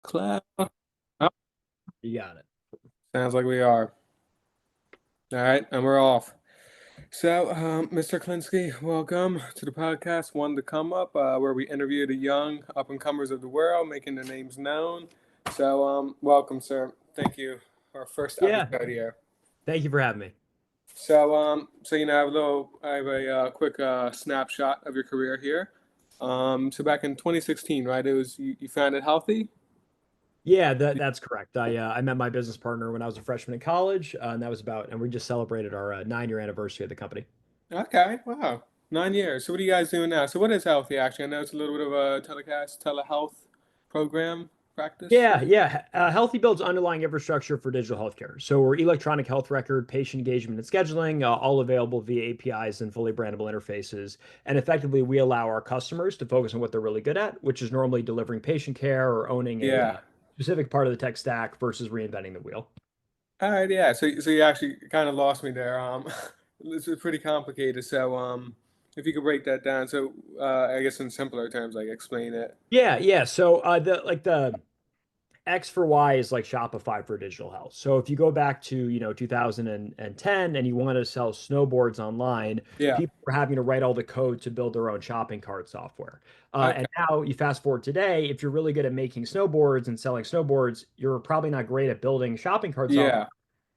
Clap. Oh, You got it. sounds like we are. All right, and we're off. So, Mr. Klinsky, welcome to the podcast, One to Come Up, where we interview the young up and comers of the world, making their names known. So, welcome, sir. Thank you for our first Yeah. episode here. Thank you for having me. I have a quick snapshot of your career here. So back in 2016, right? It was you founded Healthie. Yeah, that's correct. I met my business partner when I was a freshman in college, and and we just celebrated our 9-year anniversary of the company. Okay, wow. 9 years. So what are you guys doing now? So what is Healthy actually? I know it's a little bit of a telehealth program practice. Yeah. Healthy builds underlying infrastructure for digital healthcare. So we're electronic health record, patient engagement, and scheduling, all available via APIs and fully brandable interfaces. And effectively, we allow our customers to focus on what they're really good at, which is normally delivering patient care or owning a Yeah. specific part of the tech stack versus reinventing the wheel. All right, yeah. So you actually kind of lost me there. This is pretty complicated. So if you could break that down. So I guess in simpler terms, like explain it. Yeah. So the X for Y is like Shopify for digital health. So if you go back to, 2010 and you want to sell snowboards online, Yeah. people were having to write all the code to build their own shopping cart software. And Okay. now you fast forward today, if you're really good at making snowboards and selling snowboards, you're probably not great at building shopping cart software. Yeah.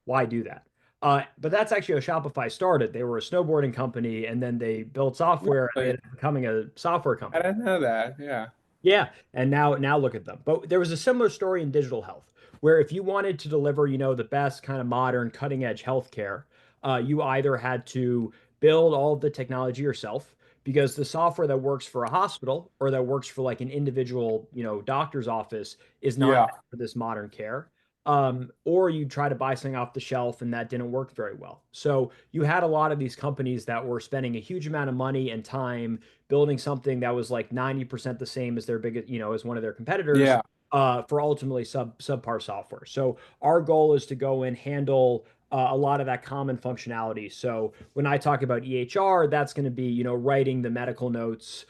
Why do that? But that's actually how Shopify started. They were a snowboarding company and then they built software and they Really? ended up becoming a software I company. didn't know that. Yeah. Yeah, and now look at them. But there was a similar story in digital health, where if you wanted to deliver, the best kind of modern cutting edge healthcare, you either had to build all of the technology yourself because the software that works for a hospital or that works for like an individual, doctor's office is not Yeah. meant for this modern care. Or you try to buy something off the shelf and that didn't work very well. So you had a lot of these companies that were spending a huge amount of money and time building something that was like 90% the same as their biggest, as one of their competitors, Yeah. for ultimately subpar software. So our goal is to go and handle a lot of that common functionality. So when I talk about EHR, that's going to be, writing the medical notes,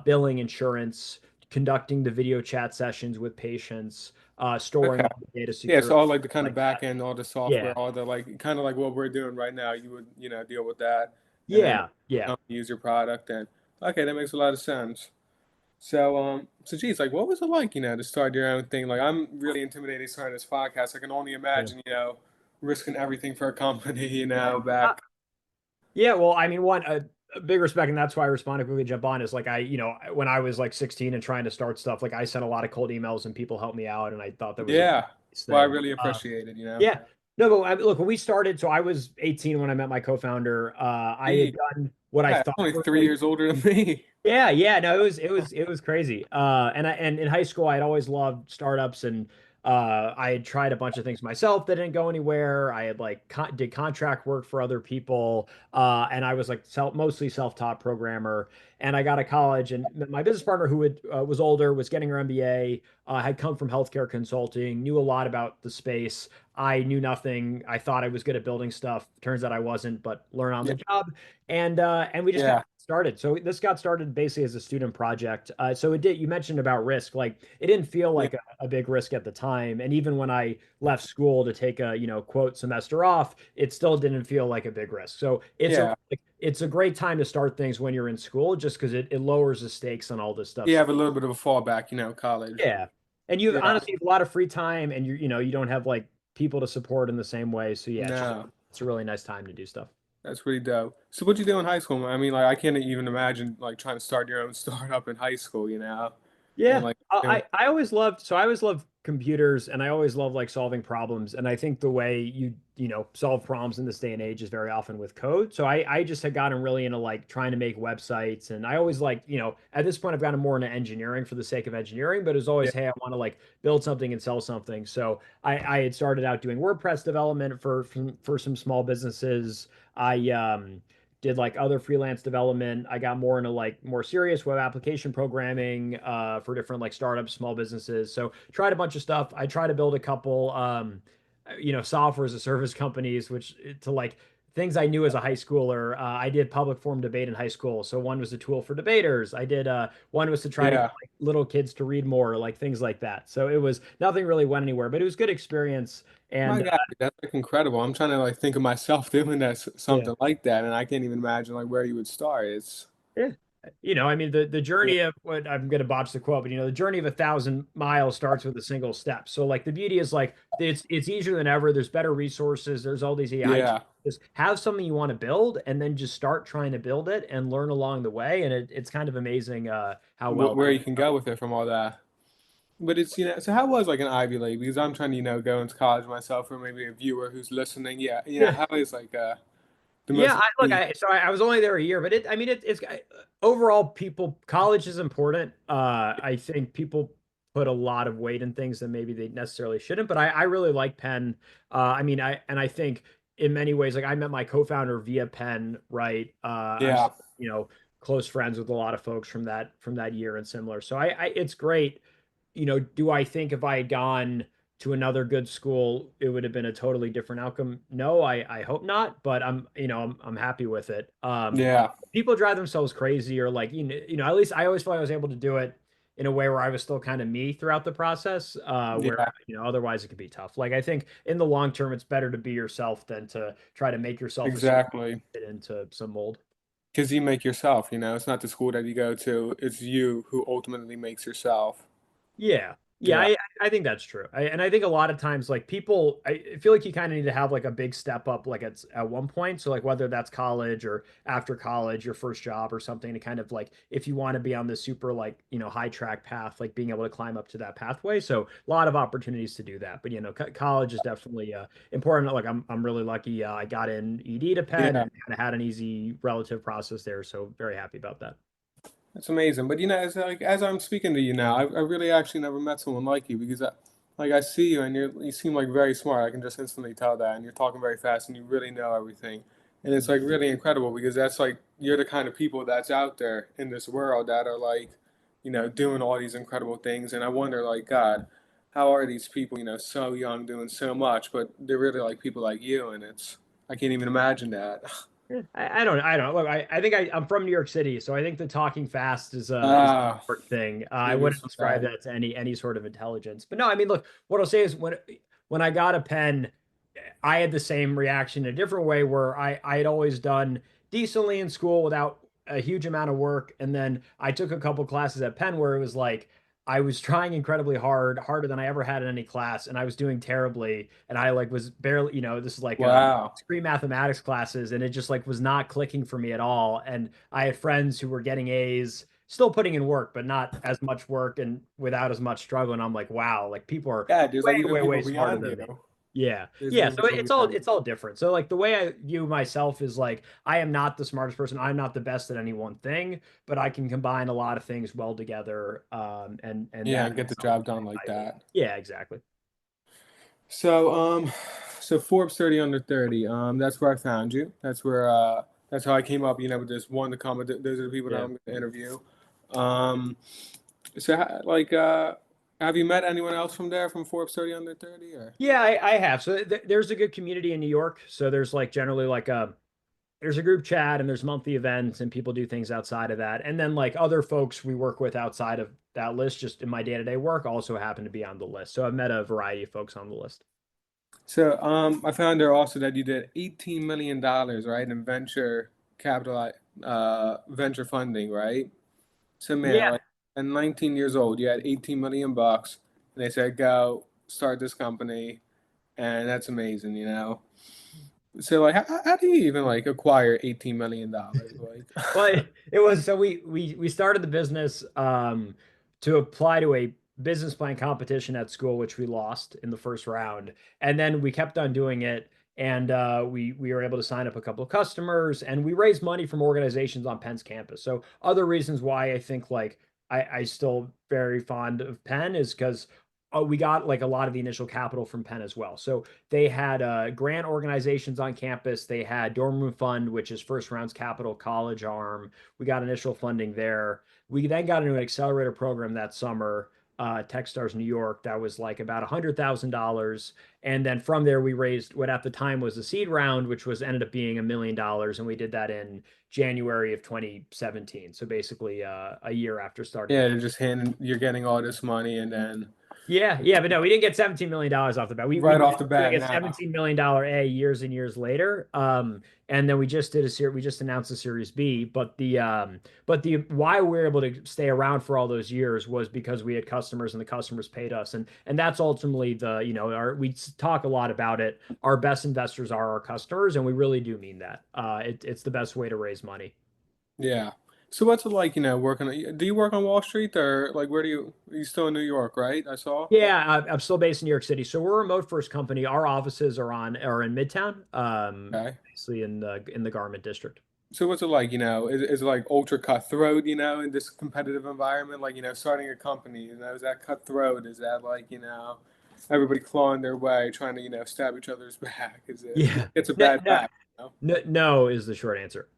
billing insurance, conducting the video chat sessions with patients, storing Okay. all the data Yeah, secure, so all like the kind of like back that. end, all the Yeah. software, all the like kind of like what we're doing right now, you would, deal with that and then Yeah. use your product and okay, that makes a lot of sense. So geez, like what was it like, to start your own thing? Like I'm really intimidated starting this podcast. I can only Yeah. imagine, risking everything for a company, Uh, back. Yeah, well, I mean, a big respect, and that's why I responded quickly to jump on is like when I was like 16 and trying to start stuff, like I sent a lot of cold emails and people helped me out, and I thought that was a really Yeah. nice Well, I thing. really appreciate it. Yeah, no, but look, when we started, so I was 18 when I met my co-founder. I had Gee, done what I yeah, thought only were 3 years older than me. yeah, no, it was crazy. And in high school, I'd always loved startups, and I had tried a bunch of things myself that didn't go anywhere. I had like did contract work for other people, and I was like mostly self-taught programmer. And I got to college, and my business partner, who was older, was getting her MBA, had come from healthcare consulting, knew a lot about the space. I knew nothing. I thought I was good at building stuff. Turns out I wasn't, but learn on Yeah. the job. And we just kind Yeah. of started. So this got started basically as a student project. So it did. You mentioned about risk, like it didn't feel Yeah. like a big risk at the time. And even when I left school to take a quote semester off, it still didn't feel like a big risk. So Yeah. it's a great time to start things when you're in school, just because it lowers the stakes on all this stuff. You have a little bit of a fallback, college. Yeah, and you Yeah. honestly have a lot of free time, and you don't have like people to support in the same way. So yeah, No. it's a really nice time to do stuff. That's pretty dope. So what'd you do in high school? I mean, like I can't even imagine like trying to start your own startup in high school. And Yeah, like, I always loved so I always loved computers and I always loved like solving problems. And I think the way you solve problems in this day and age is very often with code. So I just had gotten really into like trying to make websites. And I always like, at this point I've gotten more into engineering for the sake of engineering, but it's yeah, always, hey, I want to like build something and sell something. So I had started out doing WordPress development for some small businesses. I did like other freelance development. I got more into like more serious web application programming for different like startups, small businesses. So tried a bunch of stuff. I tried to build a couple software as a service companies, which to like things I knew as a high schooler. I did public forum debate in high school. So one was a tool for debaters. I did one was to try to get Yeah. like, little kids to read more, like things like that. So it was nothing really went anywhere, but it was good experience. My And God, that's like incredible. I'm trying to like think of myself doing that yeah. something like that, and I can't even imagine like where you would start. It's Yeah. I mean, the yeah, journey of what I'm going to botch the quote, but the journey of 1,000 miles starts with a single step. So, like, the beauty is like it's easier than ever. There's better resources. There's all these AI tools. yeah. Just have something you want to build, and then just start trying to build it and learn along the way. And it's kind of amazing how well Where that. you can go with it from all that. But it's so how was like an Ivy League? Because I'm trying to go into college myself, or maybe a viewer who's listening. Yeah, Yeah. how is like the Yeah, most I look, I was only there a year, but I mean, it's overall people, college is important. I think people put a lot of weight in things that maybe they necessarily shouldn't, but I really like Penn. I mean, I think in many ways, like I met my co-founder via Penn, right? I'm yeah, still, close friends with a lot of folks from that year and similar. So it's great. Do I think if I had gone to another good school, it would have been a totally different outcome? No, I hope not, but I'm happy with it. yeah, People drive themselves crazy or like, at least I always felt I was able to do it in a way where I was still kind of me throughout the process, where, yeah, otherwise it could be tough. Like I think in the long term, it's better to be yourself than to try to make yourself a certain exactly. fit into some mold. Because you make yourself. It's not the school that you go to. It's you who ultimately makes yourself. Yeah. Yeah, Yeah, I think that's true. And I think a lot of times like people I feel like you kind of need to have like a big step up like at one point. So like whether that's college or after college, your first job or something to kind of like if you want to be on this super like, high track path, like being able to climb up to that pathway. So a lot of opportunities to do that. But college is definitely important. Like I'm really lucky I got in ED to Penn yeah. and kind of had an easy relative process there. So very happy about that. That's amazing. But as like as I'm speaking to you now, I really actually never met someone like you because I see you and you seem like very smart. I can just instantly tell that, and you're talking very fast and you really know everything. And it's like really incredible because that's like you're the kind of people that's out there in this world that are like, doing all these incredible things. And I wonder like, God, how are these people, so young doing so much, but they're really like people like you, and I can't even imagine that. Yeah, I don't know. Look, I think I'm from New York City, so I think the talking fast is an Ah, important thing. I maybe wouldn't it's describe that. that to any sort of intelligence. But no, I mean, look, what I'll say is when I got a pen, I had the same reaction in a different way where I had always done decently in school without a huge amount of work, and then I took a couple classes at Penn where it was like I was trying incredibly hard, harder than I ever had in any class, and I was doing terribly, and I like was barely, this is like a Wow. discrete mathematics classes, and it just like was not clicking for me at all. And I had friends who were getting A's, still putting in work, but not as much work and without as much struggle. And I'm like, wow, like people are Yeah, there's way, like even way, people way smarter beyond than you. me. Yeah. There's Yeah. even So people it's all beyond it's you. all different. So like the way I view myself is like I am not the smartest person. I'm not the best at any one thing, but I can combine a lot of things well together. And Yeah, that and get the itself job is done pretty like valuable. that. Yeah, exactly. So, so Forbes 30 under 30. That's where I found you. That's how I came up. With this one to comment. Those are the people that Yeah. I'm going to interview. Um, so like, have you met anyone else from there from Forbes 30 under 30 or? Yeah, I have. So there's a good community in New York. So there's like generally like there's a group chat and there's monthly events and people do things outside of that. And then like other folks we work with outside of that list, just in my day-to-day work, also happen to be on the list. So I've met a variety of folks on the list. So, I found there also that you did $18 million, right, in venture funding, right? So man, Yeah. like at 19 years old, you had 18 million bucks, and they said go start this company, and that's amazing. So like, how do you even like acquire $18 million? Like, Well, it was so we started the business to apply to a business plan competition at school, which we lost in the first round, and then we kept on doing it, and we were able to sign up a couple of customers, and we raised money from organizations on Penn's campus. So other reasons why I think like I still very fond of Penn is because. We got like a lot of the initial capital from Penn as well. So they had grant organizations on campus. They had Dorm Room Fund, which is First Rounds Capital college arm. We got initial funding there. We then got into an accelerator program that summer. Techstars New York. That was like about $100,000. And then from there, we raised what at the time was a seed round, which was ended up being $1 million. And we did that in January of 2017. So basically, a year after starting the Yeah, company. they're just handing, you're getting all this money and then Yeah, yeah, but no, we didn't get $17 million off the bat. We right ended off the up doing bat a now. $17 million A years and years later. And then we just did a series, we just announced the Series B. But the why we were able to stay around for all those years was because we had customers and the customers paid us. And that's ultimately our we talk a lot about it. Our best investors are our customers, and we really do mean that. It's the best way to raise money. Yeah. So what's it like, do you work on Wall Street or like where are you still in New York, right? I saw. Yeah, I'm still based in New York City. So we're a remote first company. Our offices are in Midtown, Okay. basically in the garment district. So what's it like, is it like ultra cutthroat, in this competitive environment? Like, starting a company, is that cutthroat? Is that like, everybody clawing their way, trying to, stab each other's back? Is it, Yeah. it's a No, bad no, rap, you know? no, no is the short answer.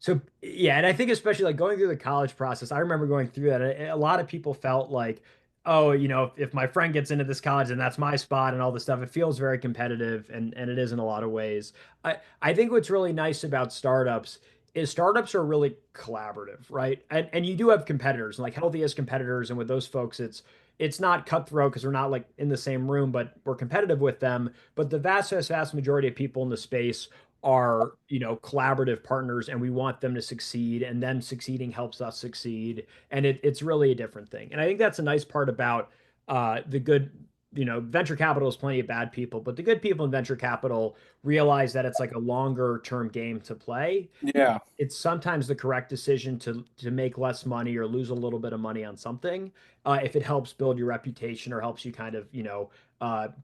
So yeah, and I think especially like going through the college process, I remember going through that. A lot of people felt like, oh, if my friend gets into this college, then that's my spot and all this stuff. It feels very competitive, and it is in a lot of ways. I think what's really nice about startups is startups are really collaborative, right? And you do have competitors, and like Healthy has competitors, and with those folks, it's not cutthroat because we're not like in the same room, but we're competitive with them. But the vast majority of people in the space are, collaborative partners, and we want them to succeed, and them succeeding helps us succeed. And it's really a different thing. And I think that's a nice part about the good, venture capital is plenty of bad people, but the good people in venture capital realize that it's like a longer term game to play. Yeah. It's sometimes the correct decision to make less money or lose a little bit of money on something, if it helps build your reputation or helps you kind of,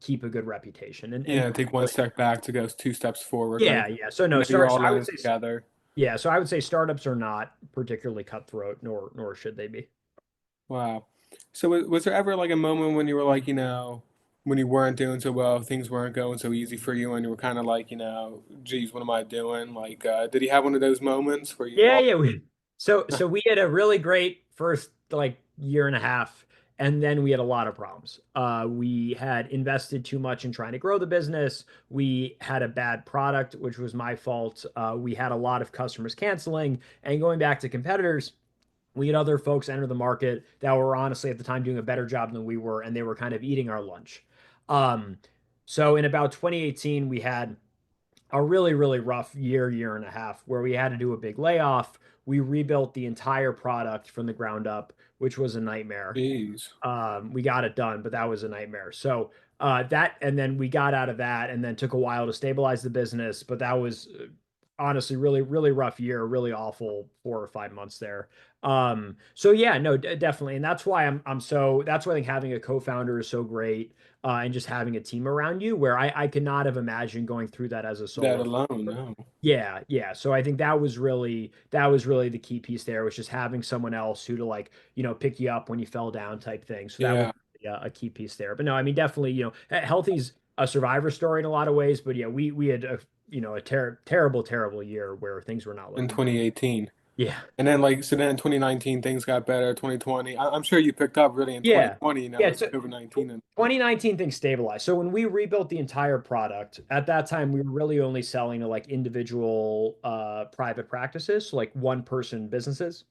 keep a good reputation. And Yeah, take one step back to go two steps forward, right? yeah, yeah. So no, You're start. all So I in would it say, together. yeah. So I would say startups are not particularly cutthroat, nor should they be. Wow. So was there ever like a moment when you were like, when you weren't doing so well, things weren't going so easy for you, and you were kind of like, geez, what am I doing? Like, did he have one of those moments where you Yeah, lost? yeah. So we had a really great first like year and a half, and then we had a lot of problems. We had invested too much in trying to grow the business. We had a bad product, which was my fault. We had a lot of customers canceling, and going back to competitors, we had other folks enter the market that were honestly at the time doing a better job than we were, and they were kind of eating our lunch. Um, so in about 2018, we had a really, really rough year and a half where we had to do a big layoff. We rebuilt the entire product from the ground up, which was a nightmare. Jeez. We got it done, but that was a nightmare. So and then we got out of that, and then took a while to stabilize the business. But that was honestly really, really rough year, really awful 4 or 5 months there. So yeah, no, definitely, and that's why I think having a co-founder is so great, and just having a team around you. Where I could not have imagined going through that as a That solo. alone, no. Yeah, yeah. So I think that was really the key piece there, was just having someone else who to like, pick you up when you fell down type thing. So that was Yeah. a key piece there. But no, I mean definitely, Healthy's a survivor story in a lot of ways, but yeah, we had a terrible, terrible year where things were not In looking good. 2018. Yeah. And then like so then in 2019 things got better. 2020. I'm sure you picked up really in Yeah. 2020, Yeah, with COVID-19 and stuff. 2019 things stabilized. So when we rebuilt the entire product, at that time we were really only selling to like individual private practices, so like one person businesses.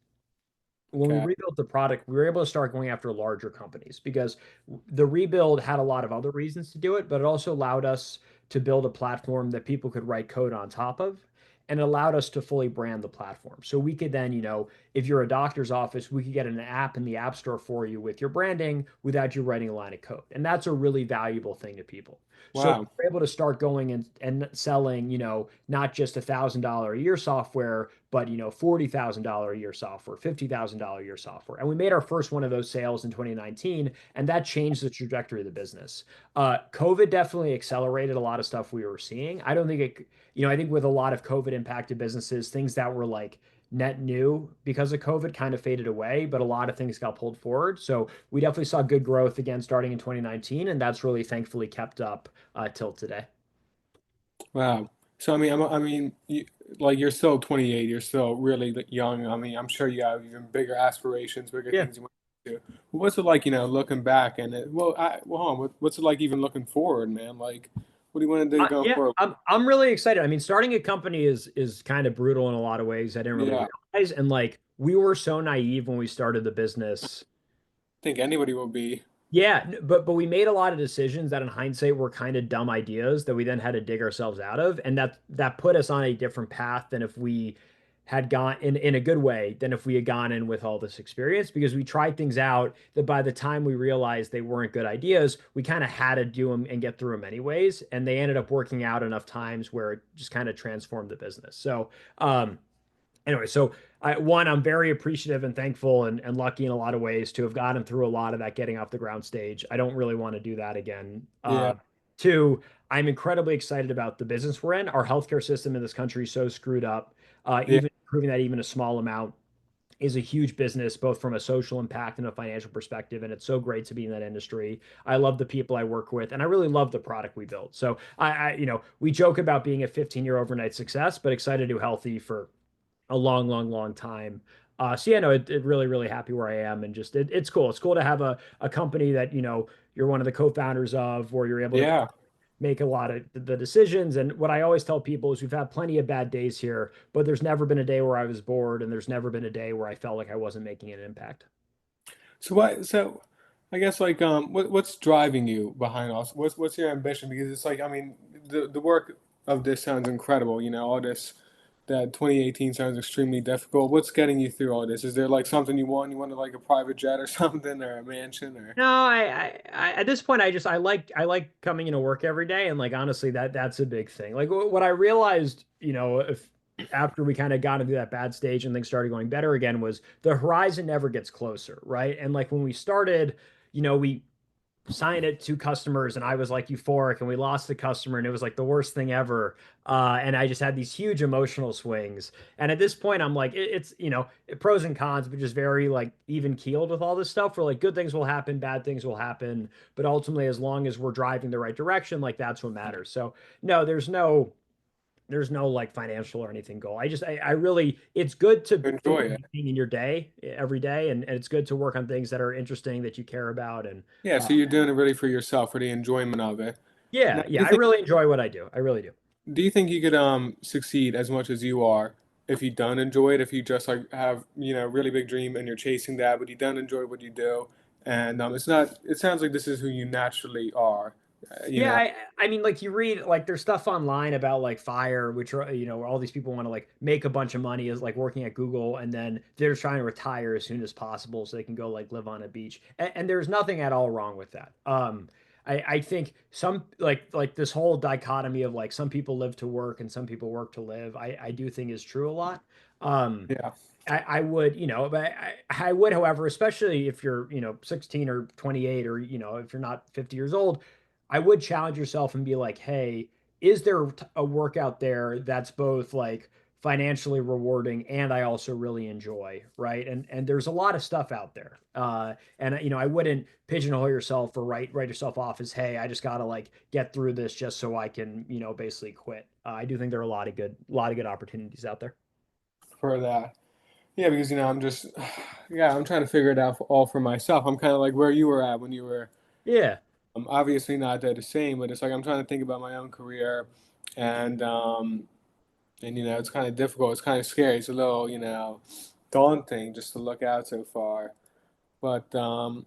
When we Okay. rebuilt the product, we were able to start going after larger companies because the rebuild had a lot of other reasons to do it, but it also allowed us to build a platform that people could write code on top of, and it allowed us to fully brand the platform. So we could then, if you're a doctor's office, we could get an app in the App Store for you with your branding without you writing a line of code. And that's a really valuable thing to people. So Wow. we're able to start going and selling, not just $1,000 a year software, but $40,000 a year software, $50,000 a year software. And we made our first one of those sales in 2019, and that changed the trajectory of the business. COVID definitely accelerated a lot of stuff we were seeing. I don't think I think with a lot of COVID impacted businesses, things that were like net new because of COVID kind of faded away, but a lot of things got pulled forward. So we definitely saw good growth again starting in 2019, and that's really thankfully kept up till today. Wow. So like you're still 28, you're still really young. I mean, I'm sure you have even bigger aspirations, bigger Yeah. things you want. to. What's it like, looking back and hold on, what's it like even looking forward, man? Like, what do you want to do going Yeah, forward? I'm really excited. I mean, starting a company is kind of brutal in a lot of ways. I didn't really Yeah, I realize, and like we were so naive when we started the business. think anybody will be. Yeah, but we made a lot of decisions that in hindsight were kind of dumb ideas that we then had to dig ourselves out of, and that put us on a different path than if we had gone in a good way than if we had gone in with all this experience because we tried things out that by the time we realized they weren't good ideas, we kind of had to do them and get through them anyways, and they ended up working out enough times where it just kind of transformed the business. So, anyway, so I'm very appreciative and thankful and lucky in a lot of ways to have gotten through a lot of that getting off the ground stage. I don't really want to do that again. Yeah, Two, I'm incredibly excited about the business we're in. Our healthcare system in this country is so screwed up. yeah, Even proving that even a small amount is a huge business, both from a social impact and a financial perspective. And it's so great to be in that industry. I love the people I work with, and I really love the product we build. So we joke about being a 15-year overnight success, but excited to do Healthy for a long, long, long time. So yeah, no, really, really happy where I am, and just it's cool. It's cool to have a company that you're one of the co-founders of, where you're able to yeah. make a lot of the decisions. And what I always tell people is we've had plenty of bad days here, but there's never been a day where I was bored, and there's never been a day where I felt like I wasn't making an impact. So what? So I guess like what's driving you behind all? What's your ambition? Because it's like I mean the work of this sounds incredible. All this that 2018 sounds extremely difficult. What's getting you through all this? Is there like something you want? You want like a private jet or something or a mansion or? No, at this point I like coming into work every day, and like honestly that's a big thing. Like what I realized, if after we kind of got into that bad stage and things started going better again, was the horizon never gets closer, right? And like when we started, we signed it to customers and I was like euphoric, and we lost the customer and it was like the worst thing ever. And I just had these huge emotional swings. And at this point, I'm like, it's, pros and cons, but just very like even keeled with all this stuff where like good things will happen, bad things will happen. But ultimately, as long as we're driving the right direction, like that's what matters. So no, there's no like financial or anything goal. I really, it's good to feel Enjoy it. meaning in your day every day. And it's good to work on things that are interesting that you care about. And, Yeah, uh, so you're doing it really for yourself, for the enjoyment of it. Now, yeah, do you yeah, I think really enjoy what I do. I really do. you could succeed as much as you are if you don't enjoy it, if you just like have, really big dream and you're chasing that, but you don't enjoy what you do, and it's not. It sounds like this is who you naturally are. You Yeah, know. I mean, like you read like there's stuff online about like fire, which are where all these people want to like make a bunch of money as like working at Google, and then they're trying to retire as soon as possible so they can go like live on a beach. And there's nothing at all wrong with that. I think some like this whole dichotomy of like some people live to work and some people work to live. I do think is true a lot. Um, Yeah, I would, but I would, however, especially if you're, 16 or 28 or, if you're not 50 years old, I would challenge yourself and be like, hey, is there a work out there that's both like financially rewarding and I also really enjoy, right? And there's a lot of stuff out there. And I wouldn't pigeonhole yourself or write yourself off as, hey, I just gotta like get through this just so I can, basically quit. I do think there are a lot of good opportunities out there. for that. Yeah, because I'm just, yeah, I'm trying to figure it out all for myself. I'm kind of like where you were at when you were. Yeah. Obviously not that the same, but it's like I'm trying to think about my own career, and it's kind of difficult. It's kind of scary. It's a little daunting just to look out so far. But well,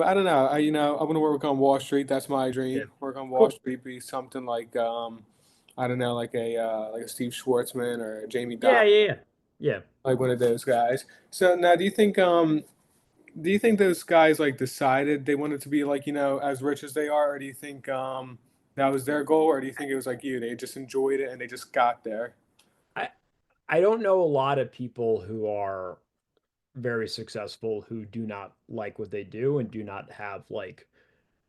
I don't know. I want to work on Wall Street. That's my Yeah. dream. Work on Wall Cool. Street, be something like I don't know, like a Steve Schwartzman or a Jamie Yeah, Dimon, yeah, yeah. Yeah. like one of those guys. So now, do you think those guys like decided they wanted to be like, as rich as they are, or do you think that was their goal, or do you think it was like you, they just enjoyed it and they just got there? I I don't know a lot of people who are very successful who do not like what they do and do not have like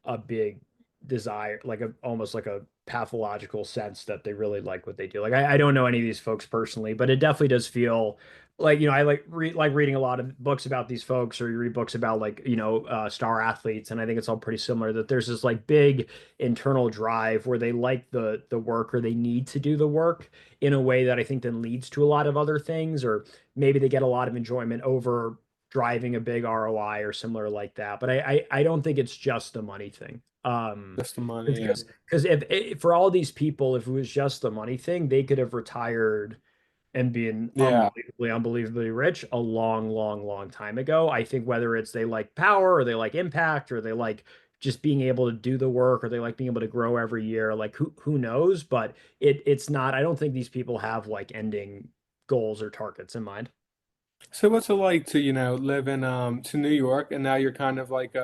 a big desire, like a almost like a pathological sense that they really like what they do. Like I don't know any of these folks personally, but it definitely does feel like I like reading a lot of books about these folks, or you read books about like star athletes, and I think it's all pretty similar. That there's this like big internal drive where they like the work, or they need to do the work in a way that I think then leads to a lot of other things, or maybe they get a lot of enjoyment over driving a big ROI or similar like that. But I don't think it's just a money thing. Just the money. Yeah. Because if for all these people, if it was just the money thing, they could have retired and being Yeah. unbelievably rich a long, long, long time ago. I think whether it's they like power or they like impact or they like just being able to do the work or they like being able to grow every year, like who knows? But it's not, I don't think these people have like ending goals or targets in mind. So what's it like to, live in to New York, and now you're kind of like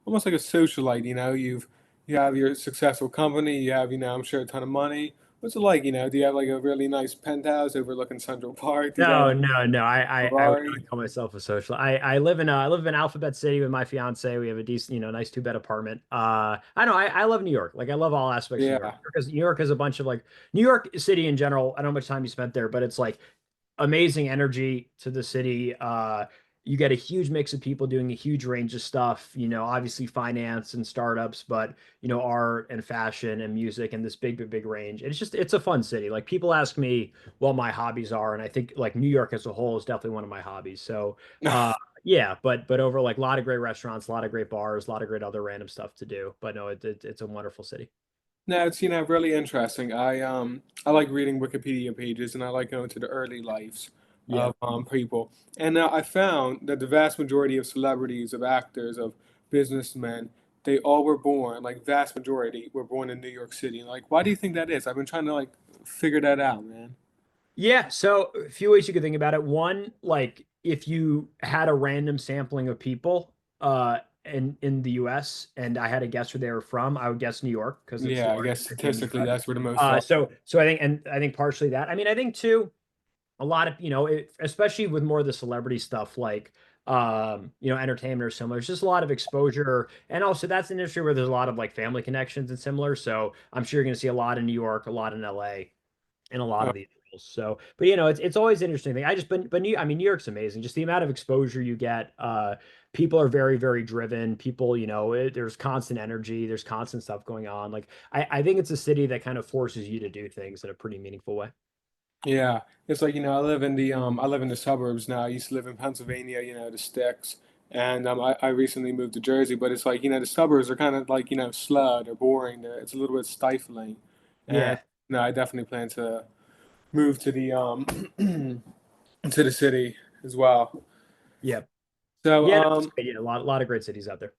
almost like a socialite, you have your successful company, you have, I'm sure a ton of money. What's it like, do you have like a really nice penthouse overlooking Central Park? Do you drive No, a no, no. I would Ferrari? not call myself a social. I live in Alphabet City with my fiance. We have a decent, nice two bed apartment. I know I love New York. Like I love all aspects of New York. Yeah. Because New York is a bunch of like New York City in general. I don't know how much time you spent there, but it's like amazing energy to the city. You get a huge mix of people doing a huge range of stuff, obviously finance and startups, but art and fashion and music and this big, big, big range. It's a fun city. Like people ask me what my hobbies are, and I think like New York as a whole is definitely one of my hobbies. So uh yeah, but over like a lot of great restaurants, a lot of great bars, a lot of great other random stuff to do. But no, it's a wonderful city. No, it's really interesting. I like reading Wikipedia pages, and I like going to the early lives Yeah. of people. And I found that the vast majority of celebrities, of actors, of businessmen, they all were born, like vast majority were born in New York City. Like, why do you think that is? I've been trying to like figure that out, man. Yeah, so a few ways you could think about it. One, like if you had a random sampling of people in the US and I had to guess where they were from, I would guess New York because it's the Yeah, I guess largest city in the statistically US. that's where the most fall. So I think partially that. I mean, I think too a lot of, especially with more of the celebrity stuff like entertainment or similar, it's just a lot of exposure. And also that's an industry where there's a lot of like family connections and similar. So I'm sure you're going to see a lot in New York, a lot in LA in a lot Uh, of these roles. So, but it's always an interesting thing. I mean, New York's amazing. Just the amount of exposure you get. People are very, very driven. People, there's constant energy. There's constant stuff going on. Like, I think it's a city that kind of forces you to do things in a pretty meaningful way. Yeah, it's like, I live in the suburbs now. I used to live in Pennsylvania, the sticks. And I recently moved to Jersey, but it's like, the suburbs are kind of like, slow, they're boring, it's a little bit stifling. And Yeah. no, I definitely plan to move to the to the city as well. Yeah. So Yeah. No, it's great. Yeah. A lot of great cities out there.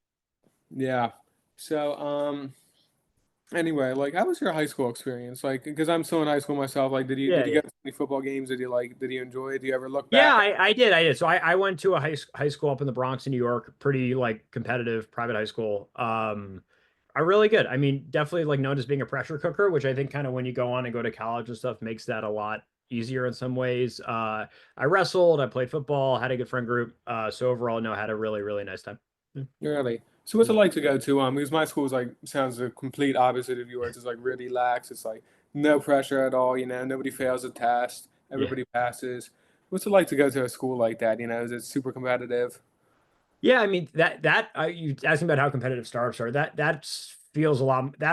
yeah. So anyway, like how was your high school experience? Like, because I'm still in high school myself, like did Yeah. you Yeah. get to any football games? Did you enjoy it? Do you ever look Yeah, back at I did. I did. So I went to a high school up in the Bronx in New York, pretty like competitive private high school. I really good. I mean, definitely like known as being a pressure cooker, which I think kind of when you go on and go to college and stuff makes that a lot easier in some ways. I wrestled, I played football, had a good friend group. So overall, no, had a really, really nice time. Yeah. Really? So what's it like to go to because my school is like sounds the complete opposite of yours. It's like really lax. It's like no pressure at all, nobody fails a test. Yeah. Everybody passes. What's it like to go to a school like that? Is it super competitive? Yeah, I mean that you asking about how competitive startups are. That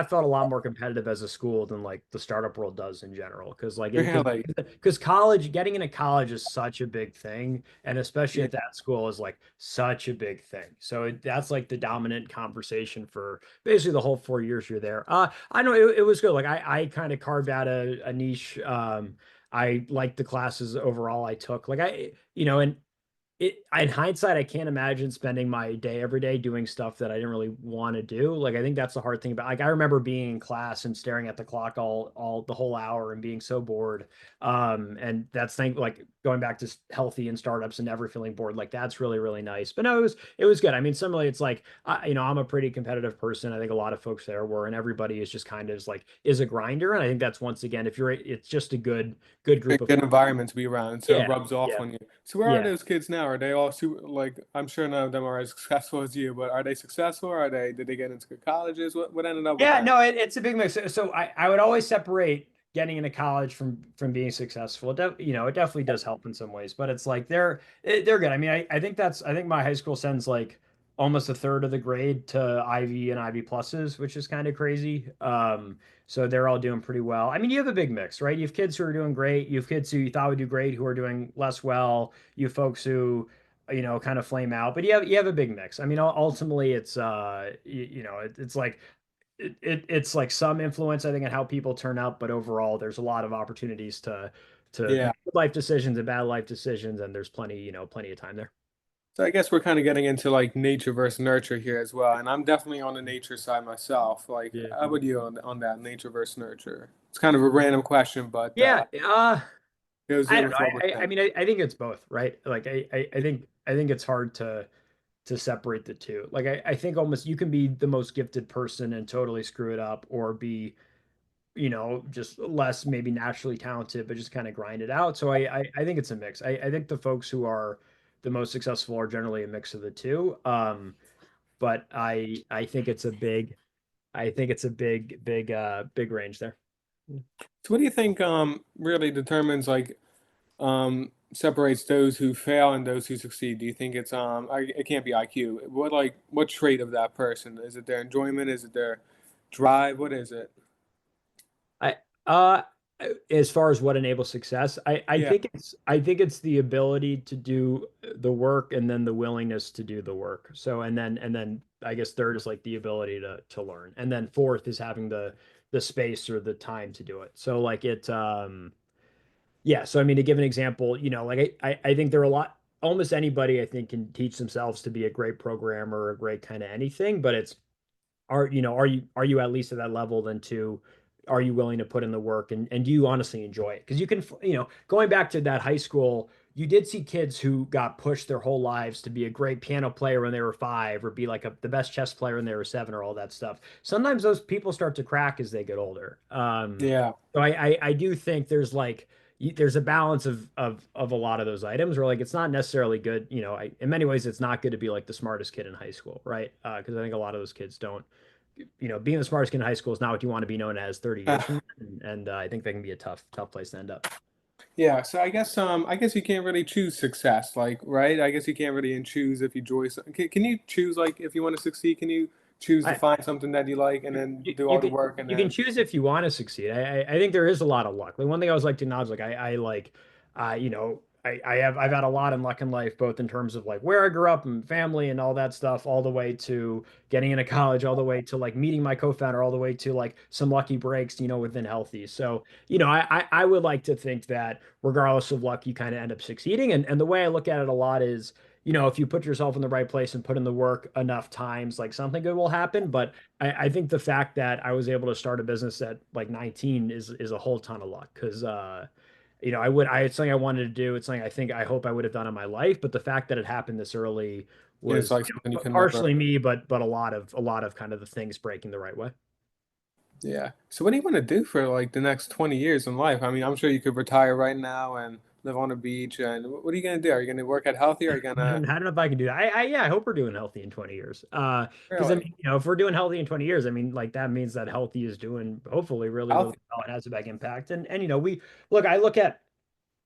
felt a lot more competitive as a school than like the startup world does in general. Because like Really? because college, getting into college is such a big thing, and especially Yeah. at that school is like such a big thing. So that's like the dominant conversation for basically the whole 4 years you're there. I know it was good. Like I kind of carved out a niche. I liked the classes overall I took. Like and in hindsight, I can't imagine spending my day every day doing stuff that I didn't really want to do. Like I think that's the hard thing about like I remember being in class and staring at the clock all the whole hour and being so bored. And that's thing like going back to healthy and startups and never feeling bored. Like that's really, really nice. But no, it was good. I mean, similarly, it's like I'm a pretty competitive person. I think a lot of folks there were, and everybody is just kind of like is a grinder. And I think that's once again, if you're it's just a good A group of good environment to be around, so it yeah, rubs off yeah, on you. So where are yeah. those kids now? Are they all super like I'm sure none of them are as successful as you, but are they successful? Or did they get into good colleges? What ended up with Yeah, them? no, it's a big mix. So I would always separate getting into college from being successful. It definitely does help in some ways, but it's like they're good. I mean, I think my high school sends like almost a third of the grade to Ivy and Ivy pluses, which is kind of crazy. So they're all doing pretty well. I mean, you have a big mix, right? You have kids who are doing great. You have kids who you thought would do great who are doing less well. You have folks who kind of flame out. But you have a big mix. I mean, ultimately, it's it's like it's like some influence, I think, on how people turn out, but overall, there's a lot of opportunities to Yeah. make good life decisions and bad life decisions, and there's plenty of time there. So I guess we're kind of getting into like nature versus nurture here as well, and I'm definitely on the nature side myself. Like, Yeah. how would you on that nature versus nurture? It's kind of a random question, but Yeah, goes I in don't know. with what we're I saying. mean, I think it's both, right? Like, I think it's hard to separate the two. Like, I think almost you can be the most gifted person and totally screw it up, or be just less maybe naturally talented, but just kind of grind it out. So I think it's a mix. I think the folks who are the most successful are generally a mix of the two. But I think it's a big range there. So what do you think really determines like separates those who fail and those who succeed? Do you think it's it can't be IQ. What trait of that person? Is it their enjoyment? Is it their drive? What is it? I uh as far as what enables success, Yeah. I think it's the ability to do the work and then the willingness to do the work. So and then I guess third is like the ability to learn. And then fourth is having the space or the time to do it. So like yeah, so I mean to give an example, like I think there are a lot almost anybody I think can teach themselves to be a great programmer or a great kind of anything, but it's are you at least at that level? Then two, are you willing to put in the work, and do you honestly enjoy it? Because you can, going back to that high school, you did see kids who got pushed their whole lives to be a great piano player when they were 5, or be like the best chess player when they were 7, or all that stuff. Sometimes those people start to crack as they get older. Yeah. So I do think there's like there's a balance of a lot of those items where like it's not necessarily good. In many ways it's not good to be like the smartest kid in high school, right? Because I think a lot of those kids don't, being the smartest kid in high school is not what you want to be known as 30 years from Uh, now. And I think that can be a tough place to end up. yeah. So I guess you can't really choose success, like, right? I guess you can't really choose if you enjoy. Can you choose like if you want to succeed? Can you choose to I, find something that you like and then you, do you all the can work and you can then choose if you want to succeed. I think there is a lot of luck. Like one thing I was like to acknowledge, like I like, I've had a lot in luck in life, both in terms of like where I grew up and family and all that stuff, all the way to getting into college, all the way to like meeting my co-founder, all the way to like some lucky breaks, within Healthie. So, I would like to think that regardless of luck, you kind of end up succeeding. And the way I look at it a lot is, if you put yourself in the right place and put in the work enough times, like something good will happen. But I think the fact that I was able to start a business at like 19 is a whole ton of luck because it's something I wanted to do. It's something I hope I would have done in my life. But the fact that it happened this early it's was like something you can never. partially me, but a lot of kind of the things breaking the right way. Yeah. So what do you want to do for like the next 20 years in life? I mean, I'm sure you could retire right now and live on a beach. And what are you gonna do? Are you gonna work at Healthy? Or are you I gonna don't know if I can do that. Yeah, I hope we're doing healthy in 20 years. Because I really mean, if we're doing healthy in 20 years, I mean, like that means that healthy is doing hopefully really, really Healthy? well. It has a big impact. And I look at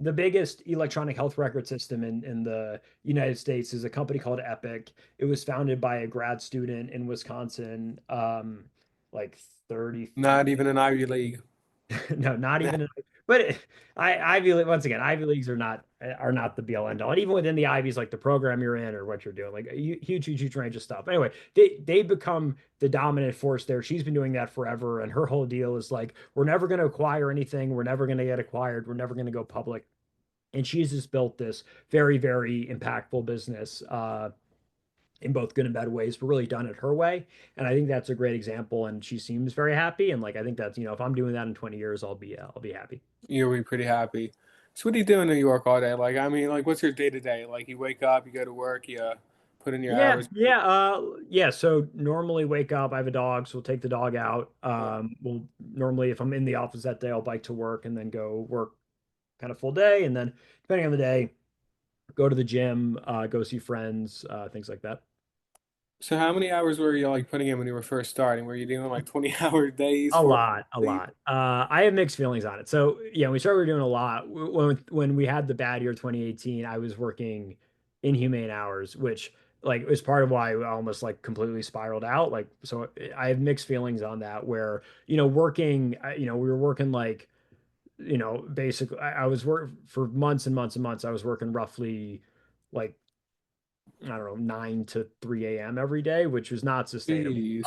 the biggest electronic health record system in the United States is a company called Epic. It was founded by a grad student in Wisconsin, like 33. Not even an Ivy League. No, not even. But Ivy League, once again, Ivy Leagues are not the be all end all. And even within the Ivies, like the program you're in or what you're doing, like a huge range of stuff. Anyway, they become the dominant force there. She's been doing that forever, and her whole deal is like, we're never going to acquire anything. We're never going to get acquired. We're never going to go public. And she's just built this very, very impactful business, in both good and bad ways, but really done it her way. And I think that's a great example. And she seems very happy. And like I think that's, if I'm doing that in 20 years, I'll be happy. You'll be pretty happy. So what do you do in New York all day? Like, I mean, like, what's your day to day? Like, you wake up, you go to work, you put in your Yeah, hours. yeah, yeah. So normally wake up. I have a dog, so we'll take the dog out. We'll normally, if I'm in the office that day, I'll bike to work and then go work kind of full day, and then depending on the day, go to the gym, go see friends, things like that. So how many hours were you like putting in when you were first starting? Were you doing like 20-hour days A for lot, a sleep? lot. I have mixed feelings on it. So yeah, we started doing a lot. When we had the bad year 2018, I was working inhumane hours, which like was part of why I almost like completely spiraled out. Like, so I have mixed feelings on that. Where working, we were working like basically I was working for months and months and months. I was working roughly like I don't know, 9 to 3 a.m. every day, which was not sustainable. Jeez.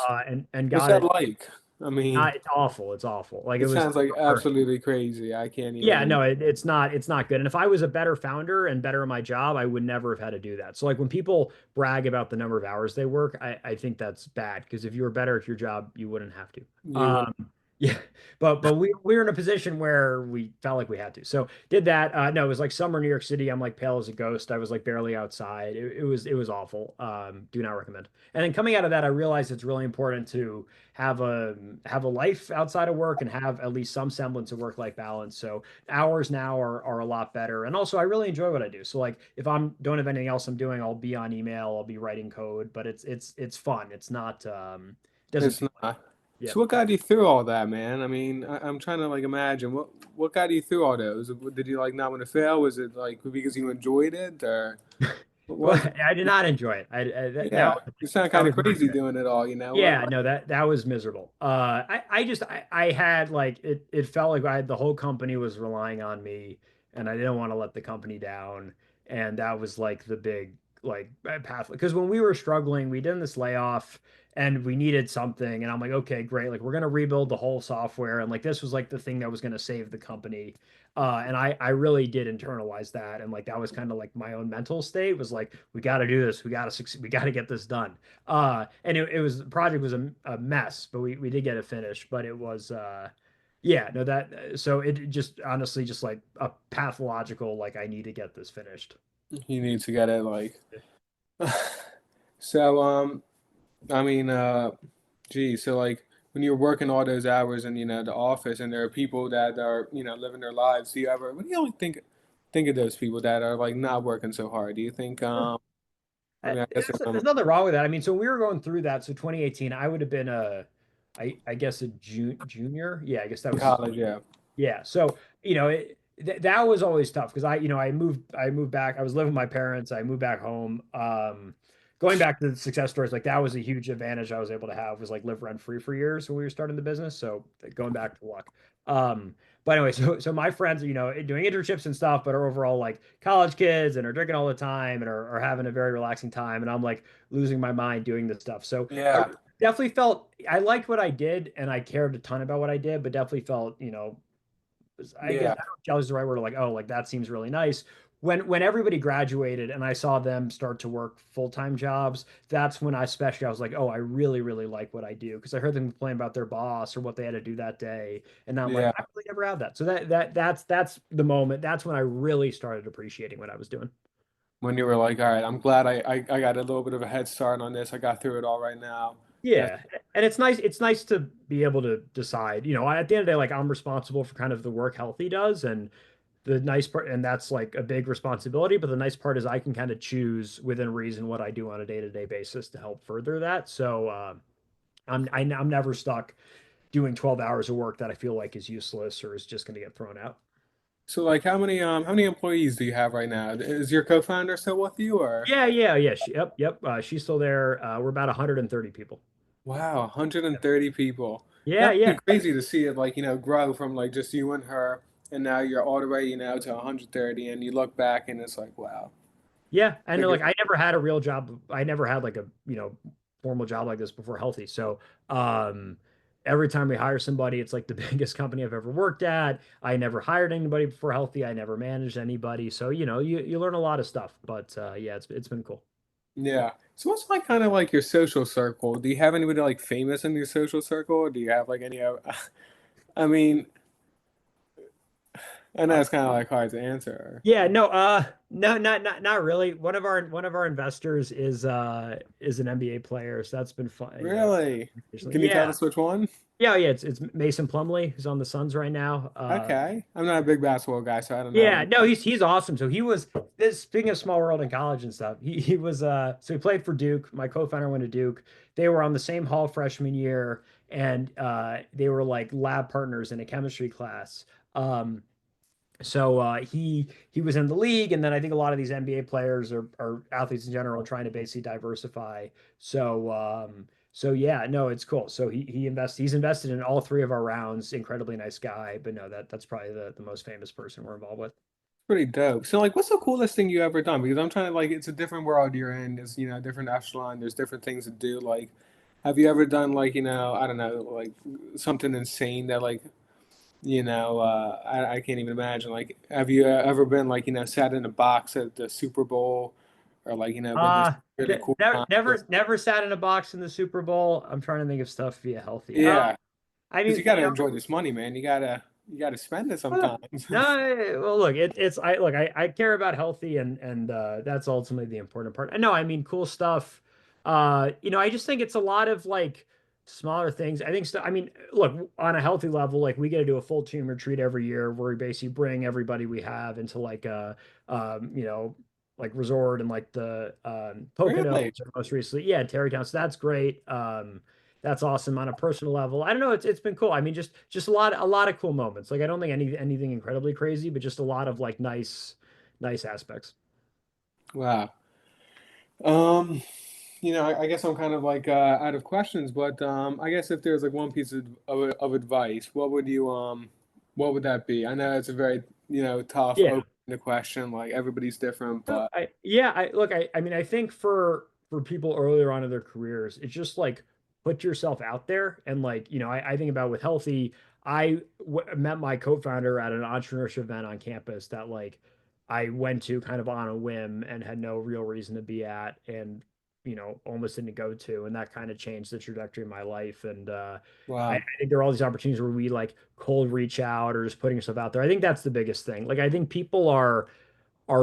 And What's got that it. like? I mean, It's awful. It's awful. Like it it was sounds like absolutely crazy. I can't Yeah, even. no, it's not good. And if I was a better founder and better at my job, I would never have had to do that. So like when people brag about the number of hours they work, I think that's bad because if you were better at your job, you wouldn't have to. You would. Yeah, but we were in a position where we felt like we had to. So did that. No, it was like summer New York City. I'm like pale as a ghost. I was like barely outside. It was awful. Do not recommend. And then coming out of that, I realized it's really important to have a life outside of work and have at least some semblance of work-life balance. So hours now are a lot better. And also I really enjoy what I do. So like if I'm don't have anything else I'm doing, I'll be on email, I'll be writing code, but it's fun. It's not it doesn't It's feel like not. yeah. So what got you through all that, man? I mean, I'm trying to like imagine what got you through all those. Did you like not want to fail? Was it like because you enjoyed it, or what Well, was it? I did not enjoy it. Yeah, you sound that kind of was not crazy good. doing it all. You know what? Yeah, no, that was miserable. I had like it felt like I had the whole company was relying on me and I didn't want to let the company down. And that was like the big like path because when we were struggling, we did this layoff and we needed something. And I'm like, okay, great. Like we're gonna rebuild the whole software. And like this was like the thing that was gonna save the company. And I really did internalize that. And like that was kind of like my own mental state was like, we got to do this. We got to succeed. We got to get this done. And it was the project was a mess, but we did get it finished. But it was yeah, no that so it just honestly just like a pathological like I need to get this finished. You need to get it like. So I mean geez, so like when you're working all those hours in the office, and there are people that are living their lives. Do you ever? What do you like think of those people that are like not working so hard? Do you think? I mean, I guess There's nothing wrong with that. I mean, so we were going through that. So 2018, I would have been I guess a junior. Yeah, I guess that in was college, yeah, yeah. So, that was always tough because I moved back. I was living with my parents. I moved back home. Going back to the success stories, like that was a huge advantage I was able to have was like live rent free for years when we were starting the business. So going back to luck. Um, but anyway, so my friends are, doing internships and stuff, but are overall like college kids and are drinking all the time and are having a very relaxing time. And I'm like losing my mind doing this stuff. So I yeah, definitely felt I liked what I did and I cared a ton about what I did, but definitely felt, I guess yeah. I don't know if jealous is the right word. Like, oh, like that seems really nice. When everybody graduated and I saw them start to work full-time jobs, that's when I was like, oh, I really, really like what I do because I heard them complain about their boss or what they had to do that day, and now I'm like, Yeah, I really never have that. So that's the moment. That's when I really started appreciating what I was doing. when you were like, all right, I'm glad I got a little bit of a head start on this. I got through it all right now. That's Yeah. And it's nice. It's nice to be able to decide, at the end of the day, like I'm responsible for kind of the work Healthy does. And the nice part, and that's like a big responsibility, but the nice part is I can kind of choose within reason what I do on a day-to-day basis to help further that. So I'm never stuck doing 12 hours of work that I feel like is useless or is just going to get thrown out. so like how many employees do you have right now? Is your co-founder still with you, or? Yeah, yeah, yeah. Yep. She's still there. We're about 130 people. Wow, 130 people. Yeah, That would be yeah. crazy to see it like, grow from like just you and her, and now you're all the way, to 130, and you look back and it's like, wow. Yeah, and Like like it, I never had a real job. I never had like a formal job like this before Healthy. So um, every time we hire somebody, it's like the biggest company I've ever worked at. I never hired anybody before Healthy. I never managed anybody. So you learn a lot of stuff. But yeah, it's been cool. yeah. So what's like kind of like your social circle? Do you have anybody like famous in your social circle? Or do you have like any I mean, I know it's kind of like hard to answer. Yeah, no, no, not really. One of our investors is an NBA player, so that's been fun. Really? Can you tell Yeah, us which one? yeah. It's Mason Plumlee who's on the Suns right now. Okay. I'm not a big basketball guy, so I don't Yeah, know. no, he's awesome. So he was this speaking of small world in college and stuff. He was so he played for Duke. My co-founder went to Duke. They were on the same hall freshman year, and they were like lab partners in a chemistry class. So he was in the league, and then I think a lot of these NBA players or athletes in general are trying to basically diversify. So yeah, no, it's cool. So he's invested in all three of our rounds. Incredibly nice guy, but no, that's probably the most famous person we're involved with. Pretty dope. So like, what's the coolest thing you ever done? Because I'm trying to like, it's a different world you're in. It's, different echelon. There's different things to do. Like, have you ever done like, I don't know, like something insane that like, I can't even imagine. Like, have you ever been like, sat in a box at the Super Bowl or like, been to Uh, some really cool concert? never sat in a box in the Super Bowl. I'm trying to think of stuff via Healthy. Yeah. I Because mean, you got to enjoy this money, man. You gotta spend it well, sometimes. no, well, look, I care about Healthy, and that's ultimately the important part. And no, I mean, cool stuff. I just think it's a lot of like smaller things. I think I mean, look, on a Healthy level, like we get to do a full team retreat every year where we basically bring everybody we have into like a, like resort and like the Poconos Really? or most recently, yeah, Terrytown. So that's great. That's awesome on a personal level. I don't know, it's been cool. I mean, just a lot of cool moments. Like I don't think anything incredibly crazy, but just a lot of like nice aspects. Wow. I guess I'm kind of like out of questions, but I guess if there's like one piece of advice, what would that be? I know it's a very, tough, Yeah. open question. Like everybody's different, No, but I look, I mean, I think for people earlier on in their careers, it's just like put yourself out there and like, I think about with Healthy, met my co-founder at an entrepreneurship event on campus that like I went to kind of on a whim and had no real reason to be at and almost didn't go to, and that kind of changed the trajectory of my life. And I wow, think there are all these opportunities where we like cold reach out or just putting yourself out there. I think that's the biggest thing. Like I think people are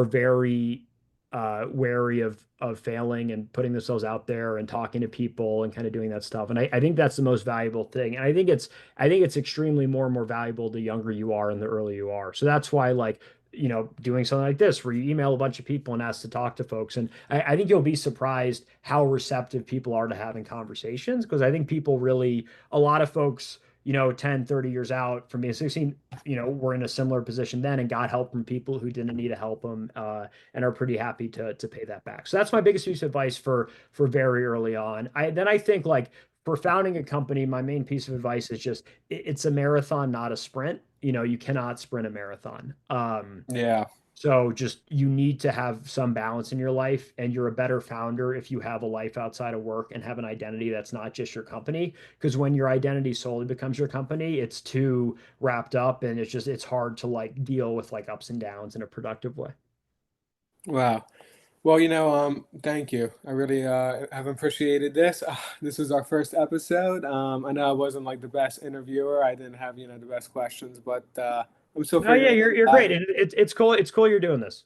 very wary of failing and putting themselves out there and talking to people and kind of doing that stuff. And I think that's the most valuable thing. And I think it's extremely more and more valuable the younger you are and the earlier you are. So that's why like, doing something like this where you email a bunch of people and ask to talk to folks. And I think you'll be surprised how receptive people are to having conversations because I think people really, a lot of folks, 10, 30 years out from being 16, were in a similar position then and got help from people who didn't need to help them, and are pretty happy to pay that back. So that's my biggest piece of advice for very early on. I think like for founding a company, my main piece of advice is just it's a marathon, not a sprint. You cannot sprint a marathon. yeah, So just you need to have some balance in your life, and you're a better founder if you have a life outside of work and have an identity that's not just your company. Because when your identity solely becomes your company, it's too wrapped up, and it's hard to like deal with like ups and downs in a productive way. wow. Well, thank you. I really have appreciated this. This was our first episode. I know I wasn't like the best interviewer. I didn't have, the best questions, but I'm still No, yeah, figuring you're it out. great, and it's cool. It's cool you're doing this.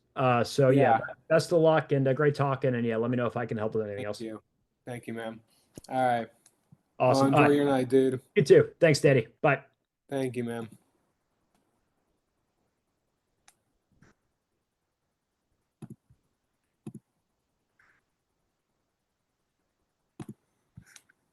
So yeah, Yeah, best of luck and great talking. And yeah, let me know if I can help with anything thank else. you. Thank you, man. All right. Well, Awesome. All enjoy right, your night, dude. you too. Thanks, Daddy. Bye. Thank you, man.